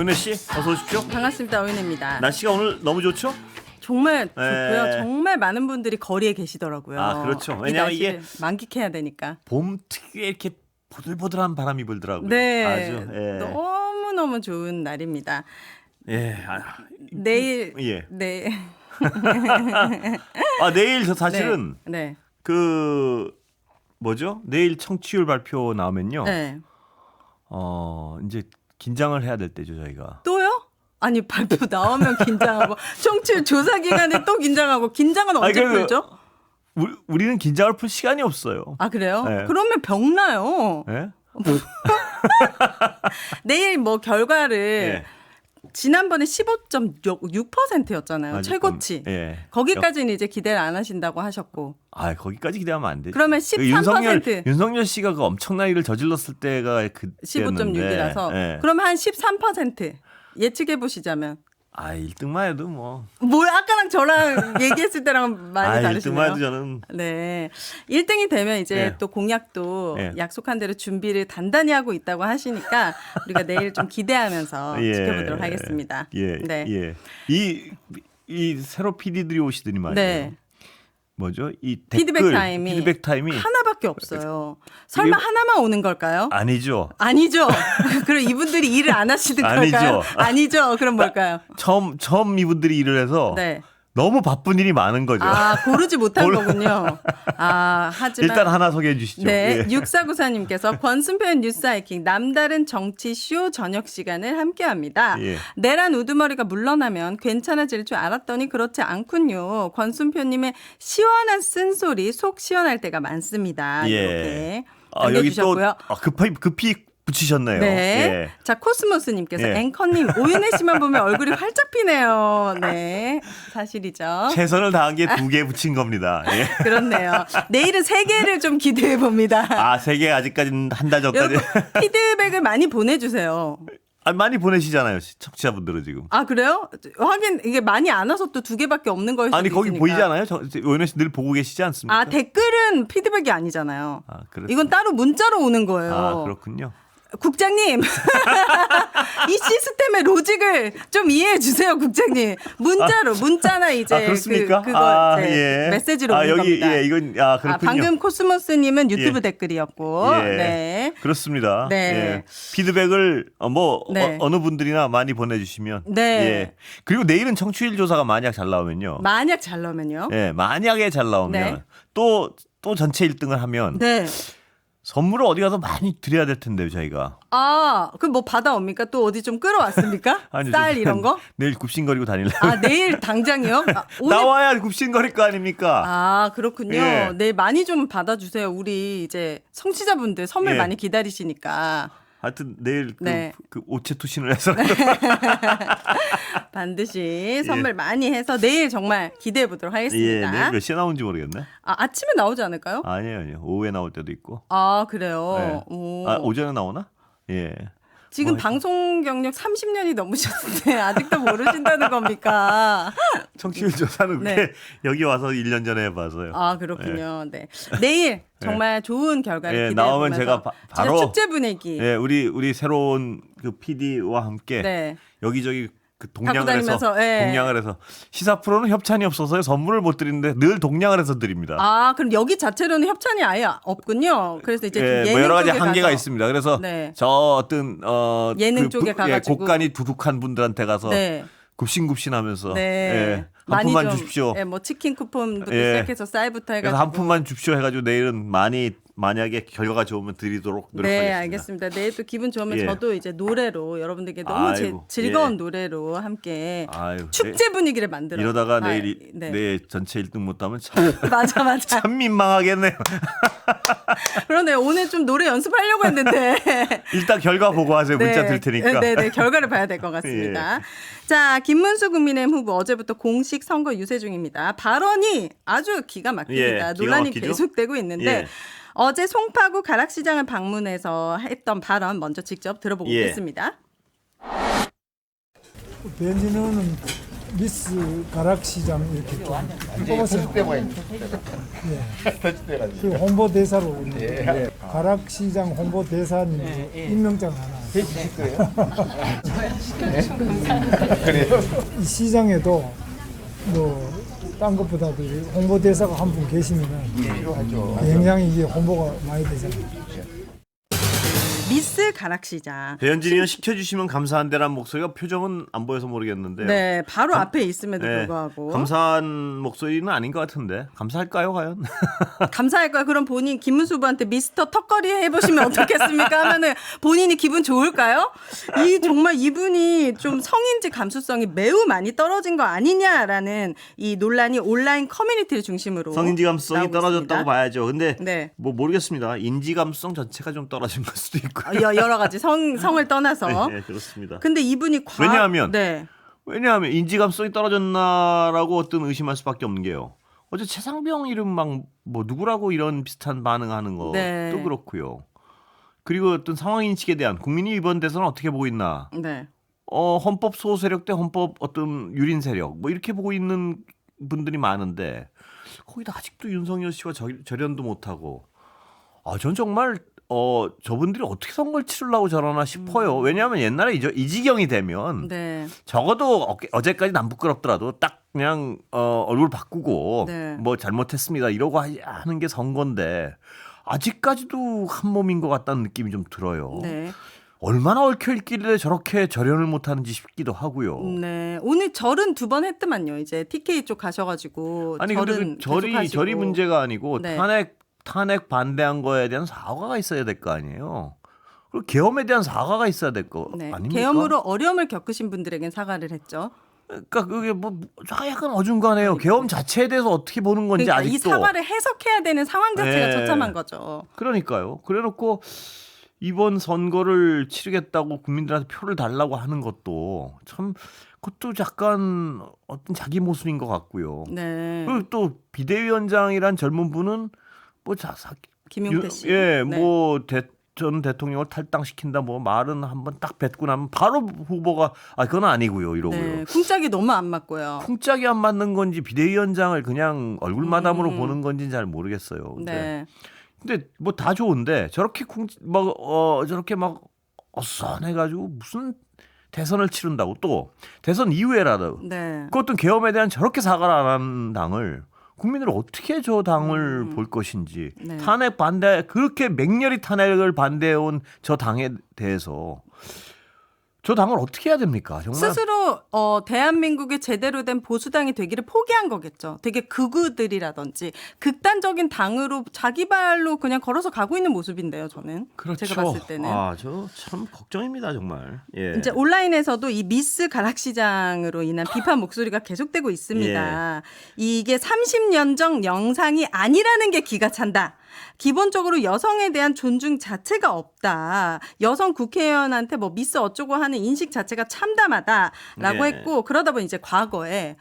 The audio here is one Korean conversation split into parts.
오윤혜 씨 어서 오십시오. 반갑습니다. 오윤혜입니다. 날씨가 오늘 너무 좋죠? 정말 좋고요. 정말 많은 분들이 거리에 계시더라고요. 아 그렇죠. 왜냐하면 이게 만끽해야 되니까. 봄 특유의 이렇게 보들보들한 바람이 불더라고요. 네, 아주 너무 너무 좋은 날입니다. 예. 내일 예. 네. 아 내일 저 사실은 네. 그 뭐죠? 내일 청취율 발표 나오면요. 네. 이제 긴장을 해야 될 때죠 저희가. 또요? 아니 발표 나오면 긴장하고 청취율 조사 기간에 또 긴장하고 긴장은 언제 풀죠? 우리는 긴장을 풀 시간이 없어요. 아 그래요? 네. 그러면 병나요. 예? 내일 뭐 결과를 예. 지난번에 15.6%였잖아요. 최고치. 예. 거기까지는 이제 기대를 안 하신다고 하셨고. 아 거기까지 기대하면 안 되죠. 그러면 13%. 윤석열 씨가 그 엄청난 일을 저질렀을 때가 그 15.6이라서. 예. 그러면 한 13% 예측해 보시자면. 아 1등만 해도 뭐. 아까랑 저랑 얘기했을 때랑 많이 다르시네요. 1등만 해도 저는. 네. 1등이 되면 이제 예. 또 공약도 예. 약속한 대로 준비를 단단히 하고 있다고 하시니까 우리가 내일 좀 기대하면서 예. 지켜보도록 하겠습니다. 예. 네. 예. 이 새로 PD들이 오시더니 말이에요. 네. 뭐죠? 이 피드백 타임이 하나밖에 없어요. 설마 하나만 오는 걸까요? 아니죠. 아니죠. 그럼 이분들이 일을 안 하시는 아니죠. 걸까요? 아니죠. 그럼 뭘까요? 처음 이분들이 일을 해서 네. 너무 바쁜 일이 많은 거죠. 아, 고르지 못한 거군요. 아, 하지만. 일단 하나 소개해 주시죠. 네. 예. 6494님께서 권순표의 뉴스 하이킹 남다른 정치쇼 저녁 시간을 함께 합니다. 예. 내란 우두머리가 물러나면 괜찮아질 줄 알았더니 그렇지 않군요. 권순표님의 시원한 쓴소리 속 시원할 때가 많습니다. 예. 이렇게 여기 또 남겨주셨고요. 급히 붙이셨네요. 네. 예. 자, 코스모스님께서 예. 앵커님, 오윤혜 씨만 보면 얼굴이 활짝 피네요. 네. 사실이죠. 최선을 다한 게 2개 붙인 겁니다. 예. 그렇네요. 내일은 3개를 좀 기대해 봅니다. 아, 3개 아직까지는 한 달 전까지. 여러분, 피드백을 많이 보내주세요. 많이 보내시잖아요. 청취자분들은 지금. 아, 그래요? 하긴 이게 많이 안 와서 또 2개밖에 없는 거일 수도 아니, 거기 있으니까. 보이잖아요. 오윤혜 씨 늘 보고 계시지 않습니까? 아, 댓글은 피드백이 아니잖아요. 아, 그렇죠. 이건 따로 문자로 오는 거예요. 아, 그렇군요. 국장님, 이 시스템의 로직을 좀 이해해 주세요, 국장님. 문자나 이제 그렇습니까? 그거 이제 메시지로 오는 여기 겁니다. 예, 이건 그렇군요. 방금 코스모스님은 유튜브 예. 댓글이었고, 예. 네. 그렇습니다. 네. 예. 피드백을 네. 어느 분들이나 많이 보내주시면. 네. 예. 그리고 내일은 청취율 조사가 만약 잘 나오면요. 만약 잘 나오면요. 예, 만약에 잘 나오면 네. 또 전체 1등을 하면 네. 선물을 어디 가서 많이 드려야 될 텐데요, 저희가. 아, 그럼 뭐 받아옵니까? 또 어디 좀 끌어왔습니까? 아니, 쌀 이런 거? 내일 굽신거리고 다닐래요. 아, 내일 당장이요? 오늘... 나와야 굽신거릴 거 아닙니까? 아, 그렇군요. 예. 네, 많이 좀 받아주세요. 우리 이제 청취자분들 선물 예. 많이 기다리시니까. 하여튼 내일 네. 그 오체 투신을 해서 반드시 선물 많이 해서 내일 정말 기대해 보도록 예, 하겠습니다. 내일 몇 시에 나오는지 모르겠네. 아침에 나오지 않을까요? 아니에요. 오후에 나올 때도 있고. 아, 그래요? 네. 오. 오전에 나오나? 예. 지금 방송 경력 30년이 넘으셨는데 아직도 모르신다는 겁니까? 청취율 조사는 네. 그게 여기 와서 1년 전에 해봐서요. 아, 그렇군요. 네. 내일 정말 좋은 결과를 예, 기대해 나오면 보면서 제가 바로 진짜 축제 분위기. 예, 우리 새로운 그 PD와 함께 네. 여기저기 그 갖고 동냥을 해서 다니면서, 예. 동냥을 해서 시사 프로는 협찬이 없어서요 선물을 못 드리는데 늘 동냥을 해서 드립니다. 아, 그럼 여기 자체로는 협찬이 아예 없군요. 그래서 이제 예, 예능 뭐 여러 가지 쪽에 한계가 가서. 있습니다. 그래서 네. 저 어떤 예능 쪽에 가가지고. 곡간이 두둑한 분들한테 가서 네. 굽신굽신하면서 네. 예, 한 많이 푼만 좀, 주십시오. 예, 뭐 치킨 쿠폰부터 예. 시작해서 쌀부터 해가지고. 그래서 한 푼만 주십시오 해가지고 내일은 만약에 결과가 좋으면 드리도록 노력하겠습니다. 네, 알겠습니다. 내일 또 기분 좋으면 예. 저도 이제 노래로 여러분들께 너무 아이고, 즐거운 예. 노래로 함께 아유, 축제 분위기를 만들어. 이러다가 아, 내일 네. 내 전체 1등 못하면 참, 맞아. 참 민망하겠네요. 그러네요. 오늘 좀 노래 연습하려고 했는데. 일단 결과 보고 하세요. 문자 들 테니까. 네, 결과를 봐야 될 것 같습니다. 예. 자, 김문수 국민의힘 후보 어제부터 공식 선거 유세 중입니다. 발언이 아주 기가 막힙니다. 예, 기가 논란이 막히죠? 계속되고 있는데 예. 어제 송파구 가락시장을 방문해서 했던 발언 먼저 직접 들어보고 예. 오겠습니다. 벤지는 미스 가락시장 이렇게 좀 뽑았어요. 그 홍보대사로 가락시장 홍보대사님 임명장 하나 해주실 거예요? 그래요? 이 시장에도 뭐 딴 것보다도 홍보대사가 한 분 계시면은 필요하죠. 굉장히 이게 홍보가 많이 되잖아요. 미스 가락시장. 배현진이 형 시켜주시면 감사한데란 목소리가 표정은 안 보여서 모르겠는데요. 네, 바로 앞에 있음에도 네, 불구하고 감사한 목소리는 아닌 것 같은데 감사할까요 과연? 감사할 거야. 그럼 본인 김문수 후보한테 미스터 턱걸이 해보시면 어떻겠습니까? 하면은 본인이 기분 좋을까요? 이 정말 이분이 좀 성인지 감수성이 매우 많이 떨어진 거 아니냐라는 이 논란이 온라인 커뮤니티를 중심으로 성인지 감수성이 나오고 떨어졌다고 있습니다. 봐야죠. 근데 네. 뭐 모르겠습니다. 인지 감수성 자체가 좀 떨어진 걸 수도 있고. 여러 가지 성을 떠나서. 네, 그렇습니다. 근데 이분이 왜냐하면 네. 인지 감수성이 떨어졌나라고 어떤 의심할 수밖에 없는 게요. 어제 최상병 이름 막 뭐 누구라고 이런 비슷한 반응하는 것도 네. 그렇고요. 그리고 어떤 상황 인식에 대한 국민이 이번 대선을 어떻게 보고 있나? 네. 헌법 소호 세력 대 헌법 어떤 유린 세력 뭐 이렇게 보고 있는 분들이 많은데 거기다 아직도 윤석열 씨와 절연도 못하고 전 정말 저분들이 어떻게 선거를 치르려고 저러나 싶어요. 왜냐하면 옛날에 이 지경이 되면 네. 적어도 어제까지 안 부끄럽더라도 딱 그냥 얼굴 바꾸고 네. 뭐 잘못했습니다 이러고 하는 게 선거인데 아직까지도 한 몸인 것 같다는 느낌이 좀 들어요. 네. 얼마나 얽혀있길래 저렇게 절연을 못하는지 싶기도 하고요. 네. 오늘 절은 2번 했더만요. 이제 TK 쪽 가셔가지고 아니 근데 절은 그 절이 계속하시고. 문제가 아니고 네. 탄핵 반대한 거에 대한 사과가 있어야 될 거 아니에요. 그리고 계엄에 대한 사과가 있어야 될 거 네. 아닙니까? 계엄으로 어려움을 겪으신 분들에겐 사과를 했죠. 그러니까 그게 뭐 약간 어중간해요. 계엄 자체에 대해서 어떻게 보는 건지 그러니까 이 아직도. 사과를 해석해야 되는 상황 자체가 네. 처참한 거죠. 그러니까요. 그래놓고 이번 선거를 치르겠다고 국민들한테 표를 달라고 하는 것도 참 그것도 약간 어떤 자기 모순인 것 같고요. 네. 그리고 또 비대위원장이란 젊은 분은 뭐 김용태 씨. 예, 네. 뭐 전 대통령을 탈당시킨다 뭐 말은 한번 딱 뱉고 나면 바로 후보가 그건 아니고요 이러고요. 네. 쿵짝이 너무 안 맞고요. 쿵짝이 안 맞는 건지 비대위원장을 그냥 얼굴 마담으로 보는 건지는 잘 모르겠어요. 네. 근데 뭐 다 좋은데 저렇게 저렇게 막 어선해가지고 무슨 대선을 치른다고 또 대선 이후에라도 네. 그 어떤 계엄에 대한 저렇게 사과를 안 하는 당을 국민들은 어떻게 저 당을 볼 것인지 네. 탄핵 반대 그렇게 맹렬히 탄핵을 반대해온 저 당에 대해서 저 당을 어떻게 해야 됩니까? 정말 스스로 대한민국의 제대로 된 보수당이 되기를 포기한 거겠죠. 되게 극우들이라든지 극단적인 당으로 자기 발로 그냥 걸어서 가고 있는 모습인데요. 저는 그렇죠. 제가 봤을 때는. 저 참 걱정입니다 정말. 예. 이제 온라인에서도 이 미스 가락시장으로 인한 비판 목소리가 계속되고 있습니다. 예. 이게 30년 전 영상이 아니라는 게 기가 찬다. 기본적으로 여성에 대한 존중 자체가 없다. 여성 국회의원한테 뭐 미스 어쩌고 하는 인식 자체가 참담하다라고 네. 했고 그러다 보니 이제 과거에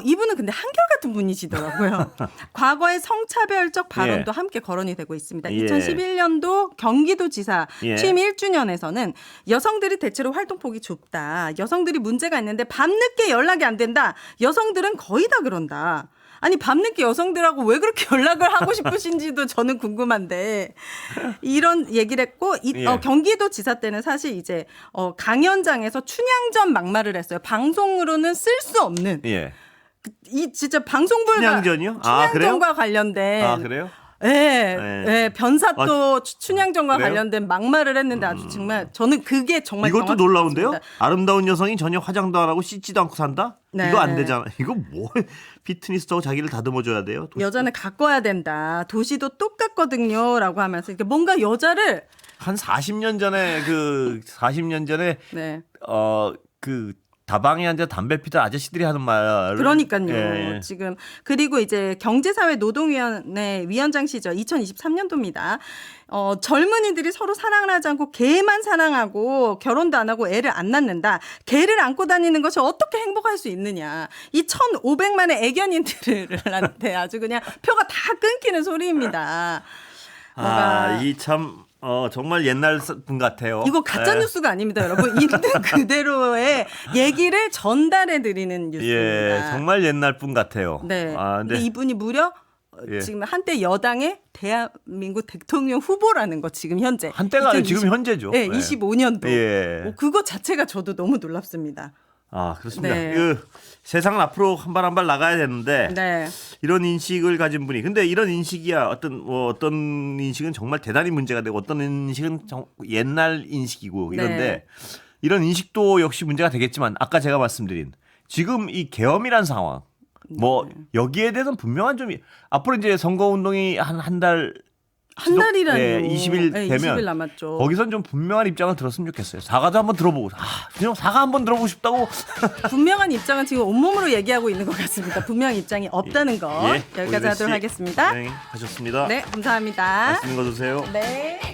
이분은 근데 한결같은 분이시더라고요. 과거의 성차별적 발언도 예. 함께 거론이 되고 있습니다. 예. 2011년도 경기도지사 예. 취임 1주년에서는 여성들이 대체로 활동폭이 좁다. 여성들이 문제가 있는데 밤늦게 연락이 안 된다. 여성들은 거의 다 그런다. 아니 밤늦게 여성들하고 왜 그렇게 연락을 하고 싶으신지도 저는 궁금한데 이런 얘기를 했고 예. 경기도지사 때는 사실 이제 강연장에서 춘향전 막말을 했어요. 방송으로는 쓸 수 없는 예. 이 진짜 방송불가 춘향전이요? 춘향전과 관련된 그래요? 예, 변사또 춘향전과 그래요? 관련된 막말을 했는데 아주 정말 저는 그게 정말 이것도 경악스럽습니다. 놀라운데요? 아름다운 여성이 전혀 화장도 안 하고 씻지도 않고 산다? 네. 이거 안 되잖아. 이거 뭐 피트니스하고 자기를 다듬어줘야 돼요? 여자는 가꿔야 된다. 도시도 똑같거든요라고 하면서 이렇게 뭔가 여자를 한 40년 전에 40년 전에 네. 그 다방에 앉아 담배 피던 아저씨들이 하는 말. 그러니까요. 예. 지금 그리고 이제 경제사회노동위원회 위원장 시절 2023년도입니다. 젊은이들이 서로 사랑을 하지 않고 개만 사랑하고 결혼도 안 하고 애를 안 낳는다. 개를 안고 다니는 것이 어떻게 행복할 수 있느냐. 이 1,500만의 애견인들한테 아주 그냥 표가 다 끊기는 소리입니다. 이 참 정말 옛날 분 같아요. 이거 가짜 예. 뉴스가 아닙니다, 여러분. 있는 그대로의 얘기를 전달해 드리는 뉴스입니다. 예, 정말 옛날 분 같아요. 네. 근데 근데 이분이 무려 예. 지금 한때 여당의 대한민국 대통령 후보라는 거 지금 현재 한때가 아니고 2020 지금 현재죠. 네, 네. 25년도. 예. 그거 자체가 저도 너무 놀랍습니다. 아 그렇습니다. 네. 그 세상은 앞으로 한 발 한 발 나가야 되는데 네. 이런 인식을 가진 분이 근데 이런 인식이야 어떤 인식은 정말 대단히 문제가 되고 어떤 인식은 옛날 인식이고 이런데 네. 이런 인식도 역시 문제가 되겠지만 아까 제가 말씀드린 지금 이 계엄이란 상황 뭐 여기에 대해서는 분명한 좀 앞으로 이제 선거 운동이 한 달 한 달이라니요. 네, 20일 네, 되면 20일 남았죠. 거기선 좀 분명한 입장을 들었으면 좋겠어요. 사과도 한번 들어보고 그냥 사과 한번 들어보고 싶다고. 분명한 입장은 지금 온몸으로 얘기하고 있는 것 같습니다. 분명한 입장이 없다는 거 예, 여기까지 오일배 하도록 씨, 하겠습니다. 네, 하셨습니다. 네, 감사합니다. 맛있는 거 드세요. 네.